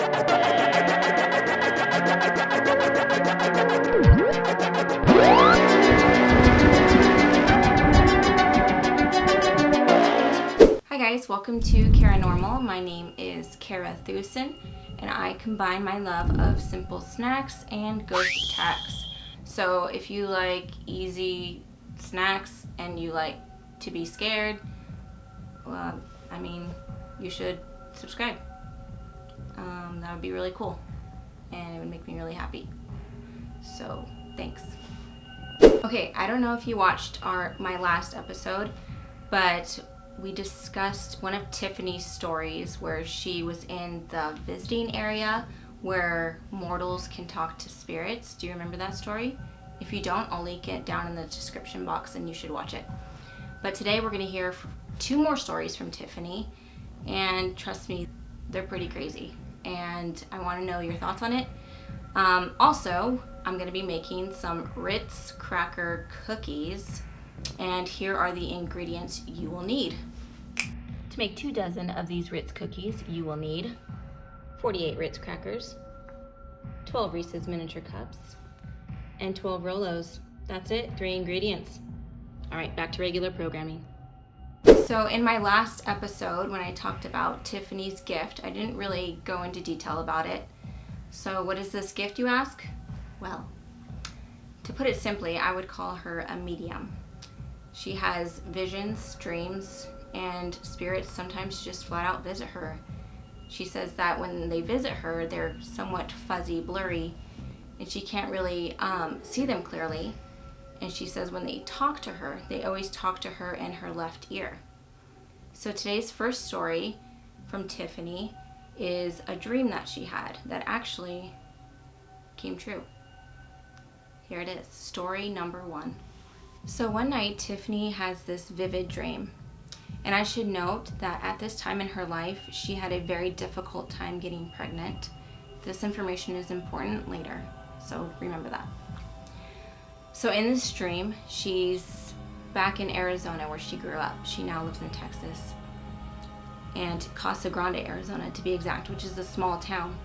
Hi guys, welcome to PARANORMAL. My name is Kara Thusen, and I combine my love of simple snacks and ghost attacks. So if you like easy snacks and you like to be scared, well, you should subscribe. That would be really cool, and it would make me really happy. So thanks. Okay, I don't know if you watched my last episode, but we discussed one of Tiffany's stories where she was in the visiting area where mortals can talk to spirits. Do you remember that story? If you don't, I'll link it down in the description box and you should watch it. But today we're going to hear 2 more stories from Tiffany, and trust me, they're pretty crazy, and I want to know your thoughts on it. Also, I'm going to be making some Ritz Cracker cookies, and here are the ingredients you will need. To make 2 dozen of these Ritz cookies, you will need 48 Ritz Crackers, 12 Reese's miniature cups, and 12 Rolos. That's it, 3 ingredients. All right, back to regular programming. So in my last episode, when I talked about Tiffany's gift, I didn't really go into detail about it. So what is this gift, you ask? Well, to put it simply, I would call her a medium. She has visions, dreams, and spirits sometimes just flat out visit her. She says that when they visit her, they're somewhat fuzzy, blurry, and she can't really see them clearly. And she says when they talk to her, they always talk to her in her left ear. So today's first story from Tiffany is a dream that she had that actually came true. Here it is, story number 1. So one night, Tiffany has this vivid dream. And I should note that at this time in her life, she had a very difficult time getting pregnant. This information is important later, so remember that. So in this dream, she's back in Arizona where she grew up. She now lives in Texas, and Casa Grande, Arizona to be exact, which is a small town.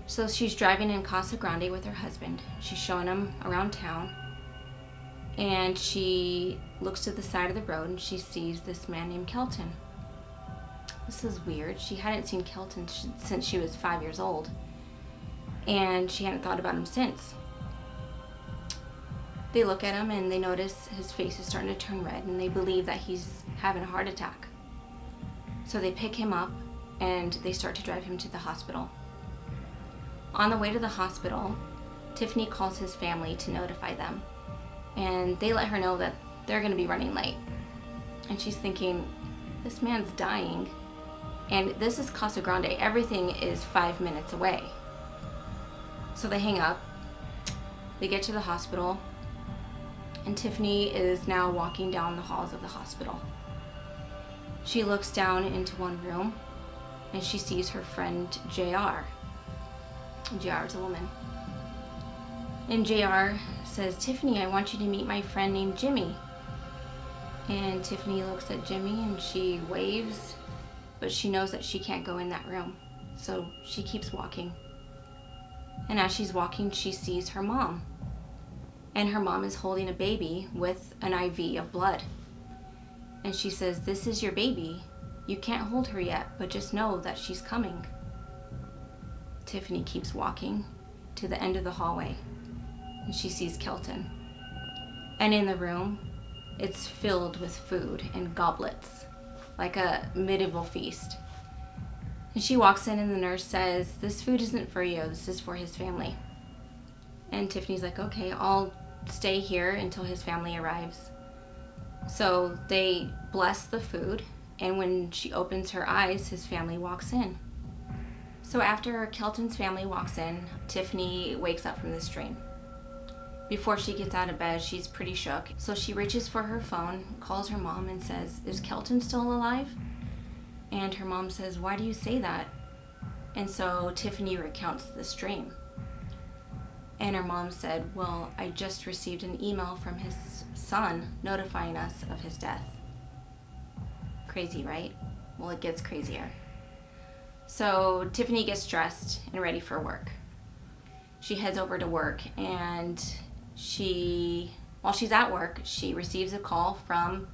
So she's driving in Casa Grande with her husband. She's showing him around town, and she looks to the side of the road and she sees this man named Kelton. This is weird. She hadn't seen Kelton since she was 5 years old, and she hadn't thought about him since. They look at him and they notice his face is starting to turn red, and they believe that he's having a heart attack. So they pick him up and they start to drive him to the hospital. On the way to the hospital, Tiffany calls his family to notify them, and they let her know that they're going to be running late. And she's thinking, this man's dying, and this is Casa Grande. Everything is 5 minutes away. So they hang up. They get to the hospital, and Tiffany is now walking down the halls of the hospital. She looks down into one room and she sees her friend JR. JR is a woman. And JR says, Tiffany, I want you to meet my friend named Jimmy. And Tiffany looks at Jimmy and she waves, but she knows that she can't go in that room. So she keeps walking. And as she's walking, she sees her mom. And her mom is holding a baby with an IV of blood. And she says, this is your baby. You can't hold her yet, but just know that she's coming. Tiffany keeps walking to the end of the hallway, and she sees Kelton. And in the room, it's filled with food and goblets, like a medieval feast. And she walks in and the nurse says, this food isn't for you, this is for his family. And Tiffany's like, okay, I'll stay here until his family arrives. So they bless the food, and when she opens her eyes, his family walks in. So after Kelton's family walks in, Tiffany wakes up from this dream. Before she gets out of bed, she's pretty shook. So she reaches for her phone, calls her mom and says, is Kelton still alive? And her mom says, why do you say that? And so Tiffany recounts this dream. And her mom said, well, I just received an email from his son notifying us of his death. Crazy, right? Well, it gets crazier. So Tiffany gets dressed and ready for work. She heads over to work, and while she's at work, she receives a call from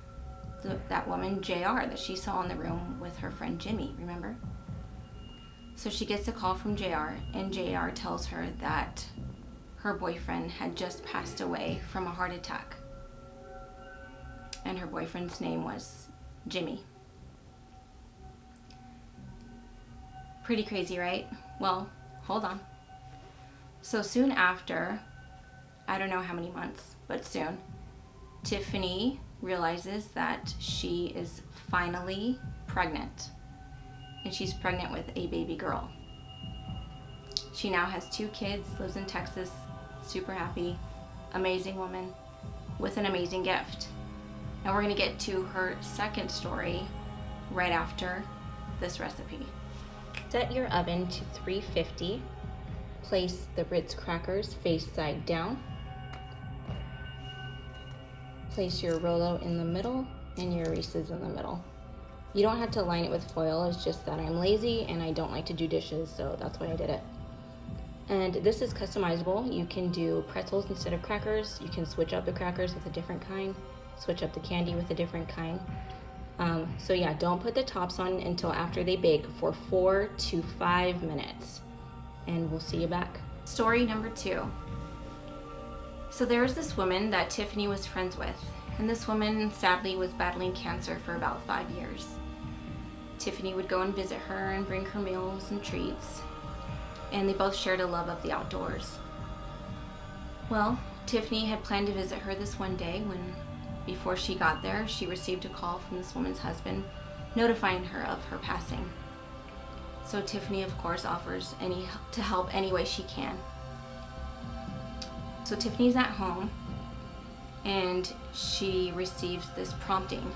that woman, JR, that she saw in the room with her friend Jimmy, remember? So she gets a call from JR, and JR tells her that her boyfriend had just passed away from a heart attack. And her boyfriend's name was Jimmy. Pretty crazy, right? Well, hold on. So soon after, I don't know how many months, but soon, Tiffany realizes that she is finally pregnant. And she's pregnant with a baby girl. She now has 2 kids, lives in Texas, super happy, amazing woman with an amazing gift. And we're gonna get to her second story right after this recipe. Set your oven to 350. Place the Ritz Crackers face side down. Place your Rolo in the middle and your Reese's in the middle. You don't have to line it with foil, it's just that I'm lazy and I don't like to do dishes, so that's why I did it. And this is customizable. You can do pretzels instead of crackers. You can switch up the crackers with a different kind, switch up the candy with a different kind. So yeah, don't put the tops on until after they bake for 4 to 5 minutes. And we'll see you back. Story number 2. So there was this woman that Tiffany was friends with, and this woman sadly was battling cancer for about 5 years. Tiffany would go and visit her and bring her meals and treats, and they both shared a love of the outdoors. Well, Tiffany had planned to visit her this one day when, before she got there, she received a call from this woman's husband notifying her of her passing. So Tiffany, of course, offers to help any way she can. So Tiffany's at home, and she receives this prompting.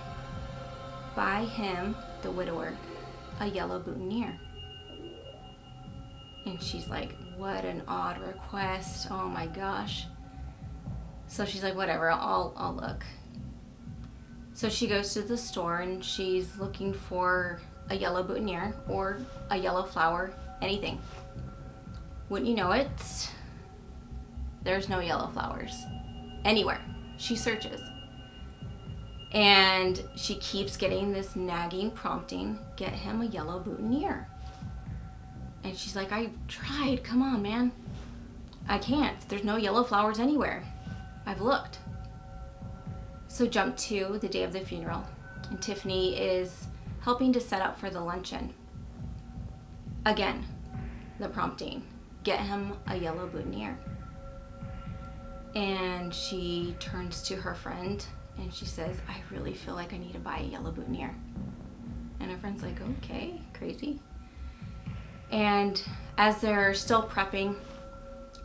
Buy him, the widower, a yellow boutonniere. And she's like, what an odd request, oh my gosh. So she's like, whatever, I'll look. So she goes to the store and she's looking for a yellow boutonniere or a yellow flower, anything. Wouldn't you know it, there's no yellow flowers anywhere. She searches. And she keeps getting this nagging prompting, get him a yellow boutonniere. And she's like, I tried, come on, man. I can't, there's no yellow flowers anywhere. I've looked. So jump to the day of the funeral, and Tiffany is helping to set up for the luncheon. Again, the prompting, get him a yellow boutonniere. And she turns to her friend and she says, I really feel like I need to buy a yellow boutonniere. And her friend's like, okay, crazy. And as they're still prepping,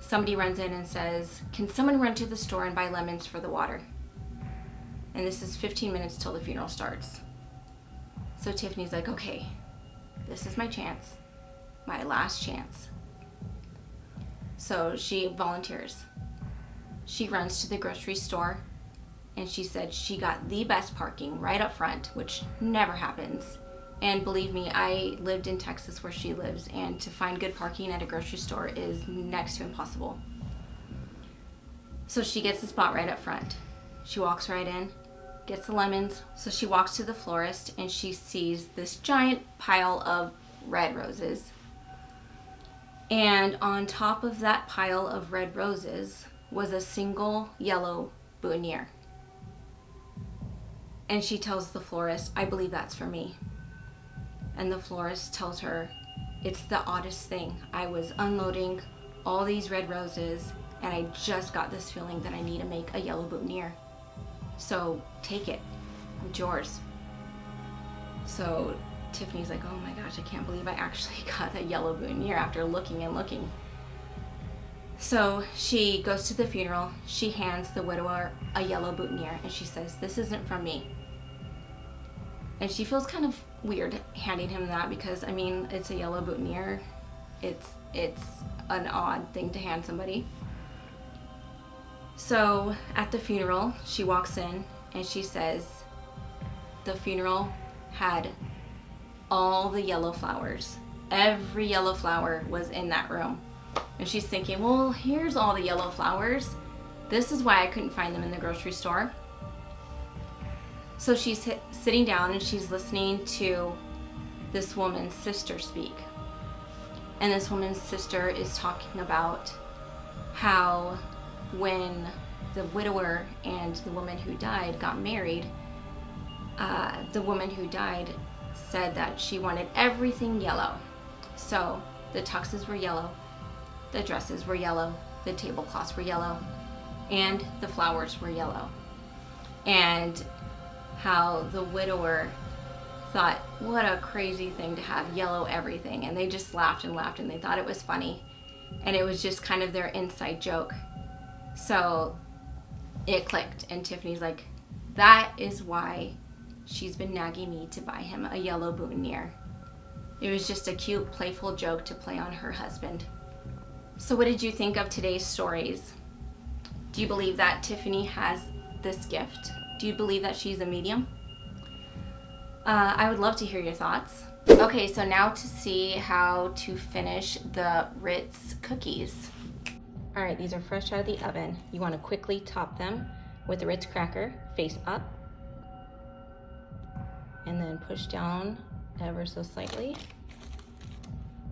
somebody runs in and says, can someone run to the store and buy lemons for the water? And this is 15 minutes till the funeral starts. So Tiffany's like, okay, this is my chance, my last chance. So she volunteers. She runs to the grocery store, and she said she got the best parking right up front, which never happens. And believe me, I lived in Texas where she lives, and to find good parking at a grocery store is next to impossible. So she gets the spot right up front. She walks right in, gets the lemons. So she walks to the florist and she sees this giant pile of red roses. And on top of that pile of red roses was a single yellow boutonniere. And she tells the florist, I believe that's for me. And the florist tells her, it's the oddest thing. I was unloading all these red roses and I just got this feeling that I need to make a yellow boutonniere. So take it, it's yours. So Tiffany's like, oh my gosh, I can't believe I actually got a yellow boutonniere after looking and looking. So she goes to the funeral, she hands the widower a yellow boutonniere and she says, this isn't from me. And she feels kind of weird handing him that because, I mean, it's a yellow boutonniere. It's an odd thing to hand somebody. So at the funeral, she walks in and she says the funeral had all the yellow flowers every yellow flower was in that room. And she's thinking, well, here's all the yellow flowers. This is why I couldn't find them in the grocery store. So she's sitting down and she's listening to this woman's sister speak. And this woman's sister is talking about how when the widower and the woman who died got married, the woman who died said that she wanted everything yellow. So the tuxes were yellow, the dresses were yellow, the tablecloths were yellow, and the flowers were yellow. And how the widower thought, what a crazy thing to have yellow everything. And they just laughed and laughed and they thought it was funny. And it was just kind of their inside joke. So it clicked and Tiffany's like, that is why she's been nagging me to buy him a yellow boutonniere. It was just a cute, playful joke to play on her husband. So what did you think of today's stories? Do you believe that Tiffany has this gift? Do you believe that she's a medium? I would love to hear your thoughts. Okay, so now to see how to finish the Ritz cookies. All right, these are fresh out of the oven. You want to quickly top them with a Ritz cracker face up, and then push down ever so slightly,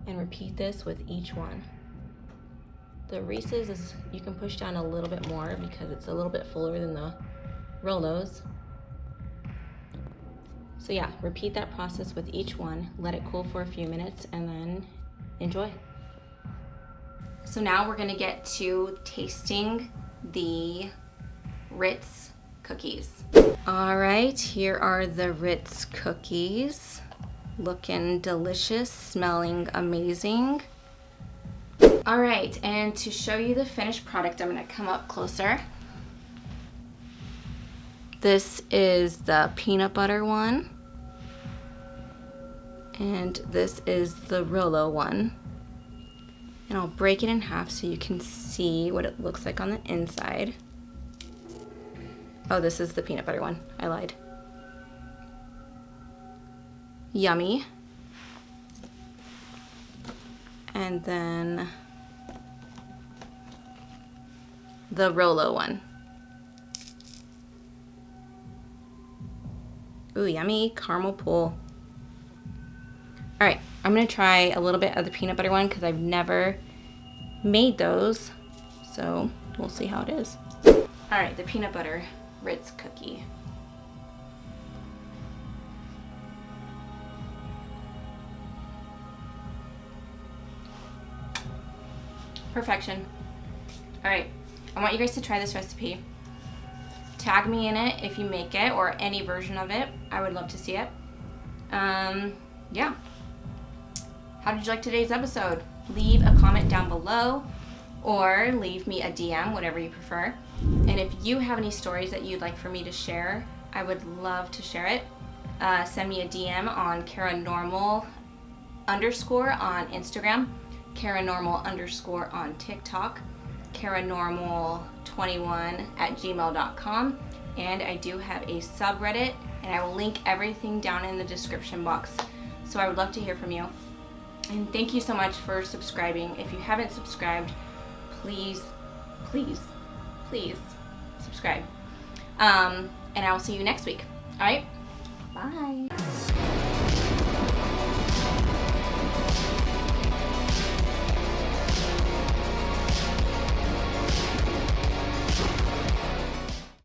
and repeat this with each one. The Reese's is, you can push down a little bit more because it's a little bit fuller than the Rolos. So yeah, repeat that process with each one, let it cool for a few minutes, and then enjoy. So now we're gonna get to tasting the Ritz cookies. All right, here are the Ritz cookies. Looking delicious, smelling amazing. All right, and to show you the finished product, I'm gonna come up closer. This is the peanut butter one. And this is the Rolo one. And I'll break it in half so you can see what it looks like on the inside. Oh, this is the peanut butter one. I lied. Yummy. And then the Rolo one. Ooh, yummy caramel pool. All right, I'm gonna try a little bit of the peanut butter one because I've never made those. So we'll see how it is. All right, the peanut butter Ritz cookie. Perfection. All right, I want you guys to try this recipe. Tag me in it if you make it or any version of it. I would love to see it. Yeah. How did you like today's episode? Leave a comment down below or leave me a DM, whatever you prefer. And if you have any stories that you'd like for me to share, I would love to share it. Send me a DM on PARANORMAL_ on Instagram, PARANORMAL_ on TikTok, PARANORMAL21@gmail.com, and I do have a subreddit, and I will link everything down in the description box. So I would love to hear from you. And thank you so much for subscribing. If you haven't subscribed, please, please, please subscribe. And I will see you next week. All right, bye.